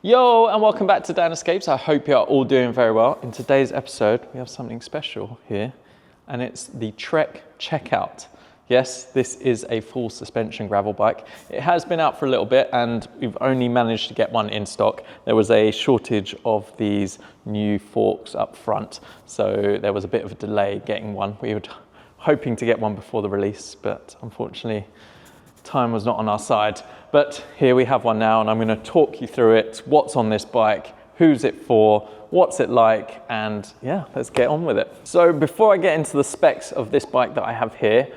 Yo, and welcome back to Dan Escapes. I hope you are all doing very well. In today's episode, we have something special here, and it's the Trek Checkout. Yes, this is a full suspension gravel bike. It has been out for a little bit, and we've only managed to get one in stock. There was a shortage of these new forks up front, so there was a bit of a delay getting one. We were hoping to get one before the release, but unfortunately, time was not on our side. But here we have one now, and I'm going to talk you through it, what's on this bike, who's it for, what's it like, and yeah, let's get on with it. So before I get into the specs of this bike that I have here,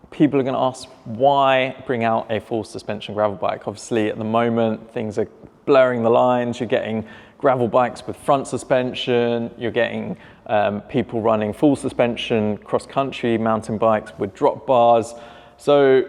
people are going to ask, why bring out a full suspension gravel bike? Obviously at the moment things are blurring the lines. You're getting gravel bikes with front suspension, you're getting people running full suspension cross country mountain bikes with drop bars. So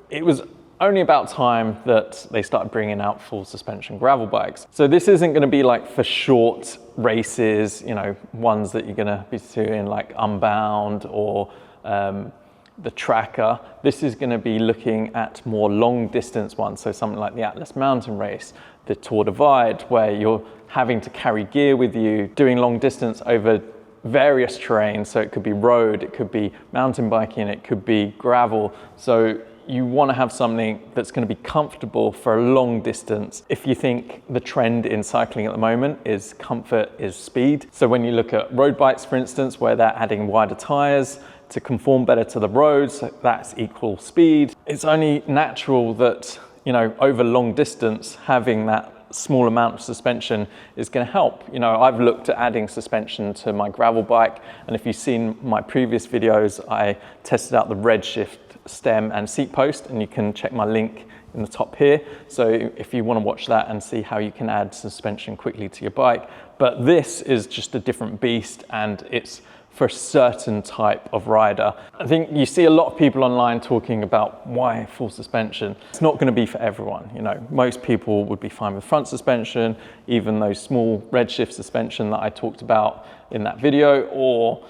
it was only about time that they started bringing out full suspension gravel bikes. So this isn't going to be like for short races, you know, ones that you're going to be doing like Unbound or the Tracker. This is going to be looking at more long distance ones. So something like the Atlas Mountain Race, the Tour Divide, where you're having to carry gear with you, doing long distance over various terrains. So it could be road, it could be mountain biking, it could be gravel. So you want to have something that's going to be comfortable for a long distance. If you think the trend in cycling at the moment is comfort is speed. So when you look at road bikes, for instance, where they're adding wider tires to conform better to the roads, that's equal speed. It's only natural that, you know, over long distance, having that small amount of suspension is going to help. You know, I've looked at adding suspension to my gravel bike, and if you've seen my previous videos, I tested out the Redshift stem and seat post, and you can check my link in the top here. So if you want to watch that and see how you can add suspension quickly to your bike. But this is just a different beast, and it's for a certain type of rider. I think you see a lot of people online talking about why full suspension. It's not going to be for everyone. You know, most people would be fine with front suspension, even those small Redshift suspension that I talked about in that video, or,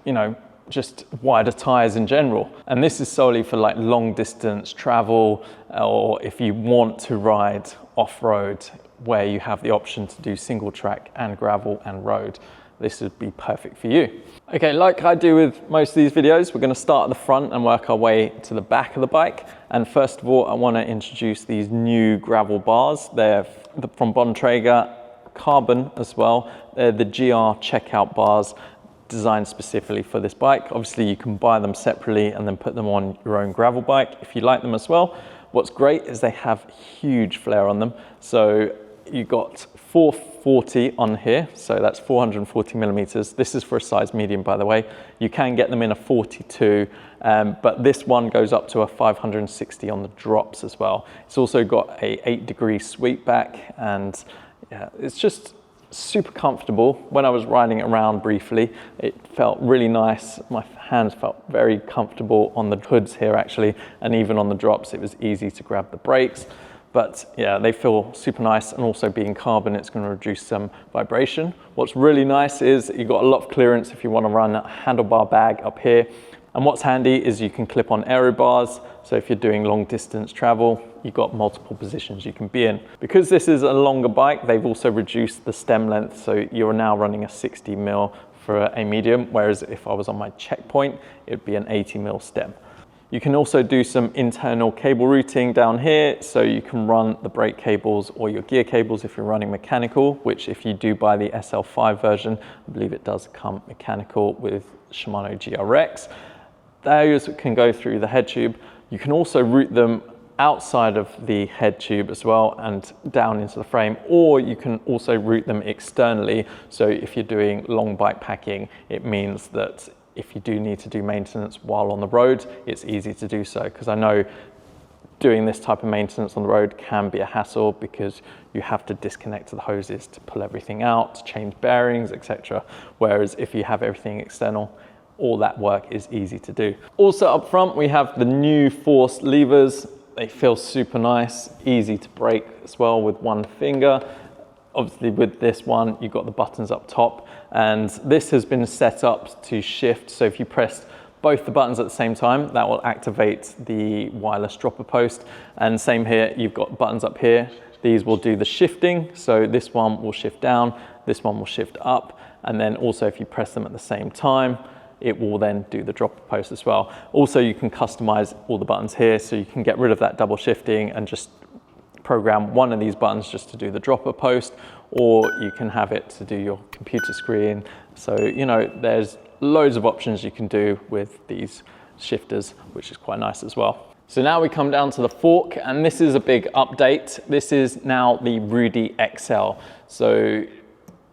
you know, just wider tires in general. And this is solely for like long distance travel, or if you want to ride off-road where you have the option to do single track and gravel and road. This would be perfect for you. Okay, like I do with most of these videos, we're going to start at the front and work our way to the back of the bike. And first of all, I want to introduce these new gravel bars. They're from Bontrager, carbon as well. They're the GR checkout bars, designed specifically for this bike. Obviously you can buy them separately and then put them on your own gravel bike if you like them as well. What's great is they have huge flare on them. So you got 440 on here, so that's 440 millimeters. This is for a size medium, by the way. You can get them in a 42, but this one goes up to a 560 on the drops as well. It's also got a 8-degree sweep back, and yeah, it's just super comfortable. When I was riding it around briefly, it felt really nice. My hands felt very comfortable on the hoods here actually, and even on the drops it was easy to grab the brakes. But yeah, they feel super nice, and also being carbon, it's going to reduce some vibration. What's really nice is you've got a lot of clearance if you want to run a handlebar bag up here. And what's handy is you can clip on aero bars. So if you're doing long distance travel, you've got multiple positions you can be in. Because this is a longer bike, they've also reduced the stem length. So you're now running a 60 mil for a medium, whereas if I was on my checkpoint, it'd be an 80 mil stem. You can also do some internal cable routing down here, so you can run the brake cables or your gear cables if you're running mechanical, which if you do buy the SL5 version, I believe it does come mechanical with Shimano GRX. Those can go through the head tube. You can also route them outside of the head tube as well and down into the frame, or you can also route them externally. So if you're doing long bike packing, it means that if you do need to do maintenance while on the road, it's easy to do so, because I know doing this type of maintenance on the road can be a hassle because you have to disconnect the hoses to pull everything out, to change bearings, etc. Whereas if you have everything external, all that work is easy to do. Also up front, we have the new Force levers. They feel super nice, easy to brake as well with one finger. Obviously with this one, you've got the buttons up top, and this has been set up to shift. So if you press both the buttons at the same time, that will activate the wireless dropper post. And same here, you've got buttons up here these will do the shifting. So this one will shift down, this one will shift up. And then also if you press them at the same time, it will then do the dropper post as well. Also, you can customize all the buttons here, so you can get rid of that double shifting and just program one of these buttons just to do the dropper post, or you can have it to do your computer screen. So, you know, there's loads of options you can do with these shifters, which is quite nice as well. So now we come down to the fork, and this is a big update. This is now the Rudy XL. So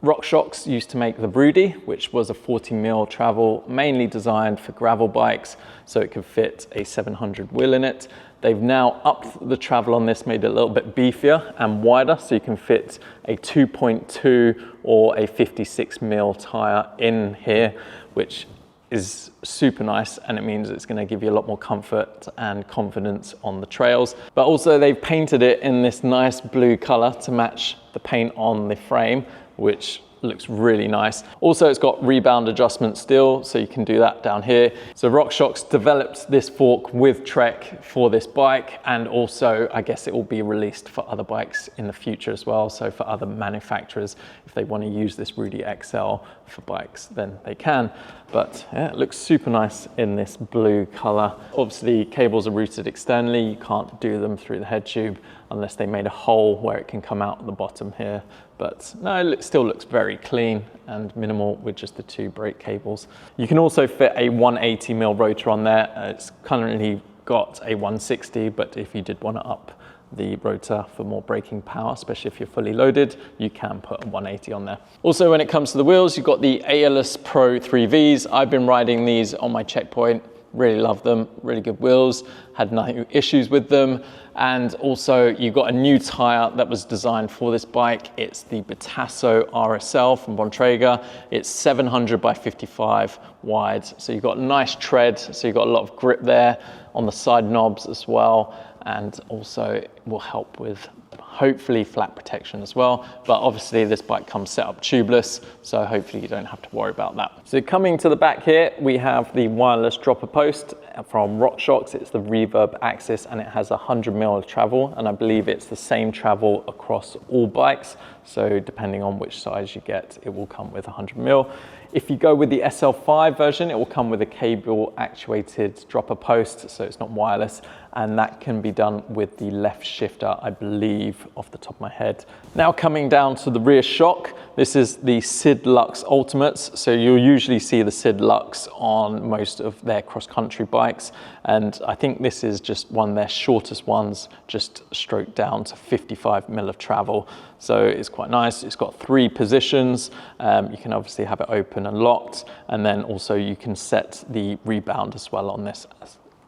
RockShox used to make the Rudy, which was a 40mm travel, mainly designed for gravel bikes, so it could fit a 700 wheel in it. They've now upped the travel on this, made it a little bit beefier and wider, so you can fit a 2.2 or a 56mm tire in here, which is super nice, and it means it's going to give you a lot more comfort and confidence on the trails. But also they've painted it in this nice blue color to match the paint on the frame, which looks really nice. Also, it's got rebound adjustment still, so you can do that down here. So RockShox developed this fork with Trek for this bike, and also I guess it will be released for other bikes in the future as well. So for other manufacturers, if they want to use this Rudy XL for bikes, then they can. But yeah, it looks super nice in this blue color. Obviously, cables are routed externally. You can't do them through the head tube unless they made a hole where it can come out at the bottom here. But no, it still looks very clean and minimal with just the 2 brake cables. You can also fit a 180mm rotor on there. It's currently got a 160, but if you did want to up the rotor for more braking power, especially if you're fully loaded, you can put a 180 on there. Also, when it comes to the wheels, you've got the ALS Pro 3Vs. I've been riding these on my checkpoint. Really love them, really good wheels, had no issues with them. And also you've got a new tire that was designed for this bike. It's the Batasso RSL from Bontrager. It's 700 by 55 wide. So you've got a nice tread, so you've got a lot of grip there on the side knobs as well. And also it will help with hopefully flat protection as well. But obviously this bike comes set up tubeless, so hopefully you don't have to worry about that. So coming to the back here, we have the wireless dropper post from RockShox. It's the Reverb Axis, and it has 100mm of travel, and I believe it's the same travel across all bikes. So depending on which size you get, it will come with 100mm. If you go with the SL5 version, it will come with a cable actuated dropper post, so it's not wireless, and that can be done with the left shifter, I believe, off the top of my head. Now coming down to the rear shock, this is the SIDLuxe Ultimates. So you'll usually see the SIDLuxe on most of their cross-country bikes, and I think this is just one of their shortest ones, just stroked down to 55mm of travel. So it's quite nice. It's got 3 positions. You can obviously have it open and locked, and then also you can set the rebound as well on this,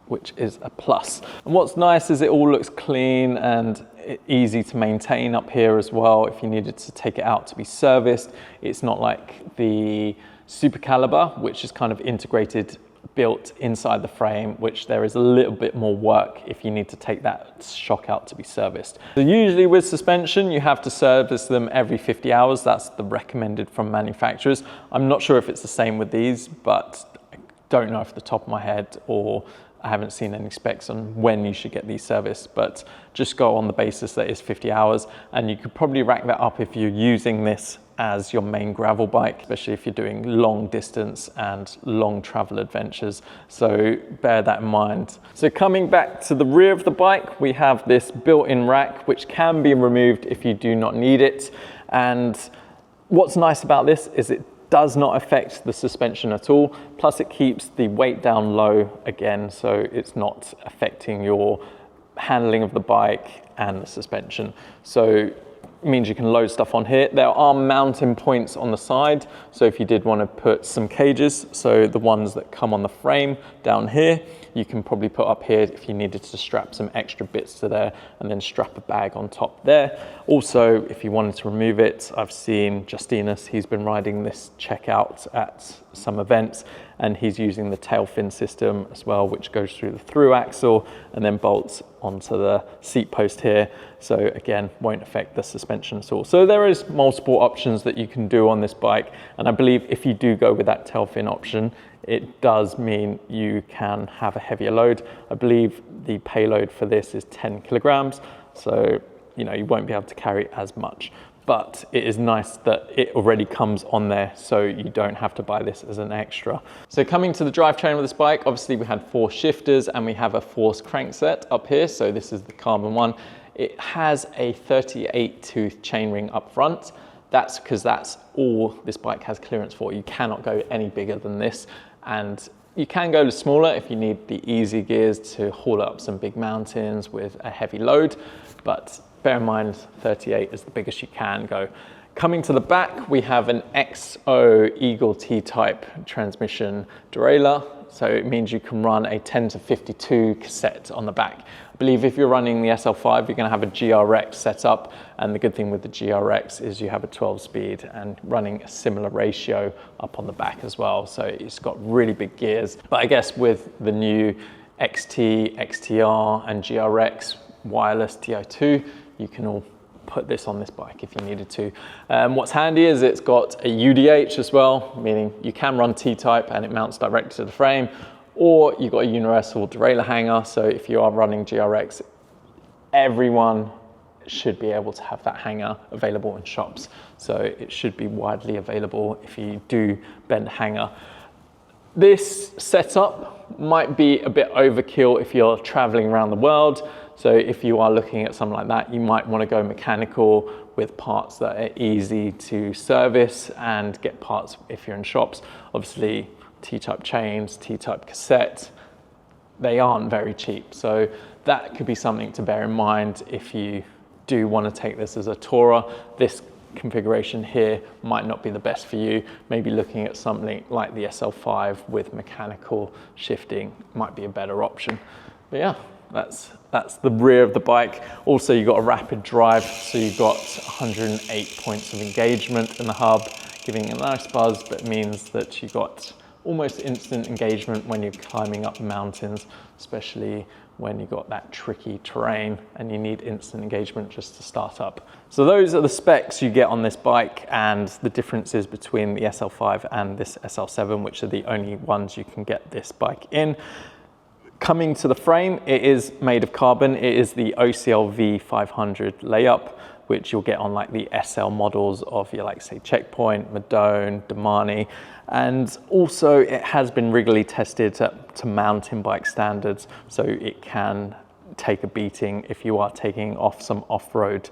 which is a plus. And what's nice is it all looks clean and easy to maintain up here as well. If you needed to take it out to be serviced, it's not like the Super Caliber, which is kind of integrated, built inside the frame, which there is a little bit more work if you need to take that shock out to be serviced. So usually with suspension, you have to service them every 50 hours. That's the recommended from manufacturers. I'm not sure if it's the same with these, but I don't know off the top of my head, or I haven't seen any specs on when you should get these serviced, but just go on the basis that it's 50 hours, and you could probably rack that up if you're using this as your main gravel bike, especially if you're doing long distance and long travel adventures. So bear that in mind. So coming back to the rear of the bike, we have this built-in rack, which can be removed if you do not need it. And what's nice about this is it does not affect the suspension at all. Plus it keeps the weight down low again, so it's not affecting your handling of the bike and the suspension. So it means you can load stuff on here. There are mounting points on the side, so if you did want to put some cages, so the ones that come on the frame down here, you can probably put up here if you needed to strap some extra bits to there, and then strap a bag on top there. Also, if you wanted to remove it, I've seen Justinus, he's been riding this checkout at some events, and he's using the tail fin system as well, which goes through the through axle and then bolts onto the seat post here. So again, won't affect the suspension at all. So there is multiple options that you can do on this bike. And I believe if you do go with that tail fin option, it does mean you can have a heavier load. I believe the payload for this is 10 kilograms. So you know, you won't be able to carry as much. But it is nice that it already comes on there, so you don't have to buy this as an extra. So coming to the drivetrain of this bike, obviously we had 4 shifters and we have a forced crankset up here. So this is the carbon one. It has a 38 tooth chainring up front. That's because that's all this bike has clearance for. You cannot go any bigger than this. And you can go smaller if you need the easy gears to haul up some big mountains with a heavy load. But bear in mind, 38 is the biggest you can go. Coming to the back, we have an XO Eagle T-type transmission derailleur. So it means you can run a 10 to 52 cassette on the back. I believe if you're running the SL5, you're gonna have a GRX setup. And the good thing with the GRX is you have a 12 speed and running a similar ratio up on the back as well. So it's got really big gears. But I guess with the new XT, XTR and GRX wireless TO2, you can all put this on this bike if you needed to. What's handy is it's got a UDH as well, meaning you can run T-type and it mounts directly to the frame, or you've got a universal derailleur hanger. So if you are running GRX, everyone should be able to have that hanger available in shops. So it should be widely available if you do bend a hanger. This setup might be a bit overkill if you're traveling around the world. So if you are looking at something like that, you might want to go mechanical with parts that are easy to service and get parts if you're in shops. Obviously, T-type chains, T-type cassette, they aren't very cheap. So that could be something to bear in mind if you do want to take this as a tourer. This configuration here might not be the best for you. Maybe looking at something like the SL5 with mechanical shifting might be a better option. But yeah, that's the rear of the bike. Also, you've got a rapid drive, so you've got 108 points of engagement in the hub, giving a nice buzz, but it means that you've got almost instant engagement when you're climbing up mountains, especially when you've got that tricky terrain and you need instant engagement just to start up. So those are the specs you get on this bike and the differences between the SL5 and this SL7, which are the only ones you can get this bike in. Coming to the frame, it is made of carbon. It is the OCL V500 layup, which you'll get on like the SL models of your, like, say, Checkpoint, Madone, Damani. And also it has been rigorously tested to mountain bike standards, so it can take a beating if you are taking off some off-road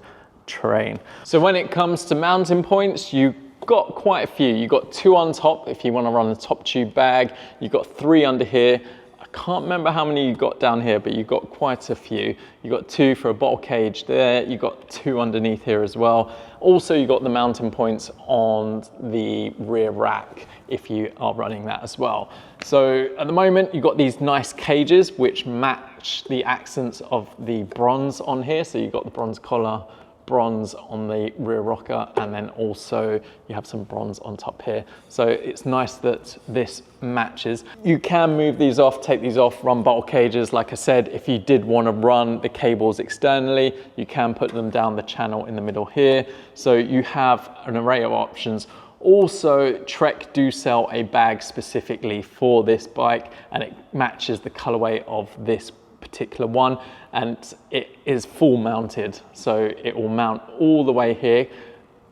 terrain. So when it comes to mountain points, you got quite a few. You've got 2 on top if you want to run the top tube bag. You've got 3 under here. I can't remember how many you got down here, but you got quite a few. You got 2 for a bottle cage there. You got 2 underneath here as well. Also, you got the mountain points on the rear rack if you are running that as well. So at the moment, you've got these nice cages which match the accents of the bronze on here. So you've got the bronze collar, bronze on the rear rocker, and then also you have some bronze on top here. So it's nice that this matches. You can move these off, take these off, run bottle cages. Like I said, if you did want to run the cables externally, you can put them down the channel in the middle here. So you have an array of options. Also, Trek do sell a bag specifically for this bike, and it matches the colorway of this particular one, and it is full mounted, so it will mount all the way here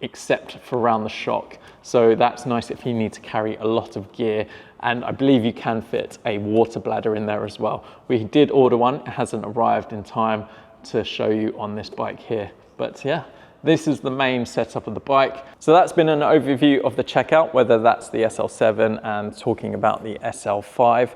except for around the shock. So that's nice if you need to carry a lot of gear, and I believe you can fit a water bladder in there as well. We did order one, it hasn't arrived in time to show you on this bike here, but yeah, this is the main setup of the bike. So that's been an overview of the checkout, whether that's the SL7 and talking about the SL5.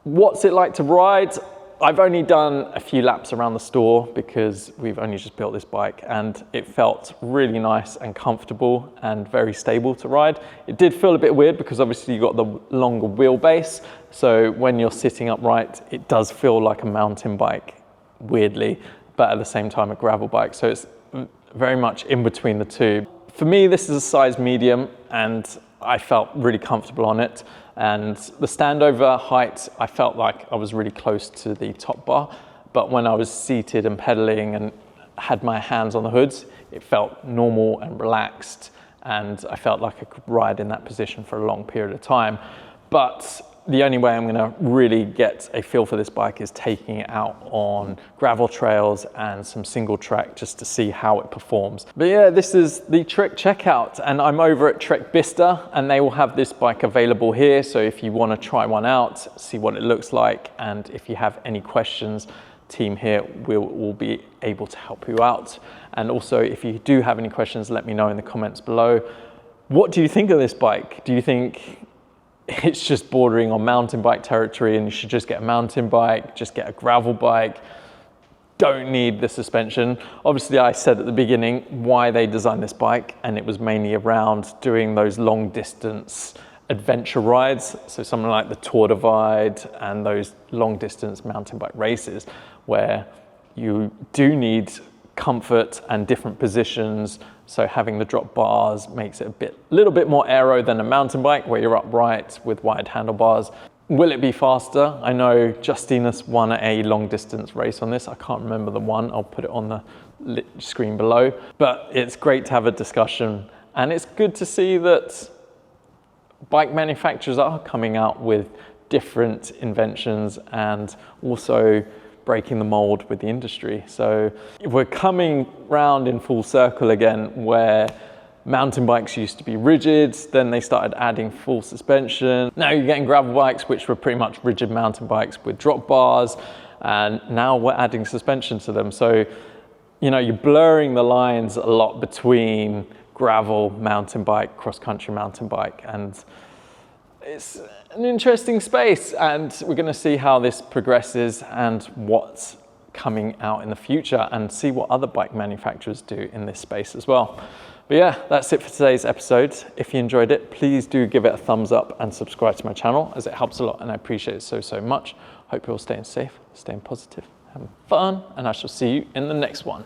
What's it like to ride? I've only done a few laps around the store because we've only just built this bike, and it felt really nice and comfortable and very stable to ride. It did feel a bit weird because obviously you've got the longer wheelbase. So when you're sitting upright, it does feel like a mountain bike, weirdly, but at the same time a gravel bike. So it's very much in between the two. For me, this is a size medium, and I felt really comfortable on it. And the standover height, I felt like I was really close to the top bar, but when I was seated and pedaling and had my hands on the hoods, it felt normal and relaxed, and I felt like I could ride in that position for a long period of time. But the only way I'm gonna really get a feel for this bike is taking it out on gravel trails and some single track just to see how it performs. But yeah, this is the Trek checkout, and I'm over at Trek Bicester, and they will have this bike available here. So if you wanna try one out, see what it looks like, and if you have any questions, team here will be able to help you out. And also, if you do have any questions, let me know in the comments below. What do you think of this bike? Do you think it's just bordering on mountain bike territory and you should just get a mountain bike, just get a gravel bike, don't need the suspension? Obviously, I said at the beginning why they designed this bike, and it was mainly around doing those long distance adventure rides. So something like the Tour Divide and those long distance mountain bike races where you do need comfort and different positions. So having the drop bars makes it a little bit more aero than a mountain bike where you're upright with wide handlebars. Will it be faster? I know Justinus won a long distance race on this. I can't remember the one. I'll put it on the screen below. But it's great to have a discussion, and it's good to see that bike manufacturers are coming out with different inventions and also breaking the mold with the industry. So we're coming round in full circle again, where mountain bikes used to be rigid, then they started adding full suspension. Now you're getting gravel bikes, which were pretty much rigid mountain bikes with drop bars, and now we're adding suspension to them. So, you know, you're blurring the lines a lot between gravel mountain bike, cross-country mountain bike, and it's an interesting space, and we're going to see how this progresses and what's coming out in the future, and see what other bike manufacturers do in this space as well. But yeah, that's it for today's episode. If you enjoyed it, please do give it a thumbs up and subscribe to my channel, as it helps a lot and I appreciate it so much. Hope you're all staying safe, staying positive, having fun, and I shall see you in the next one.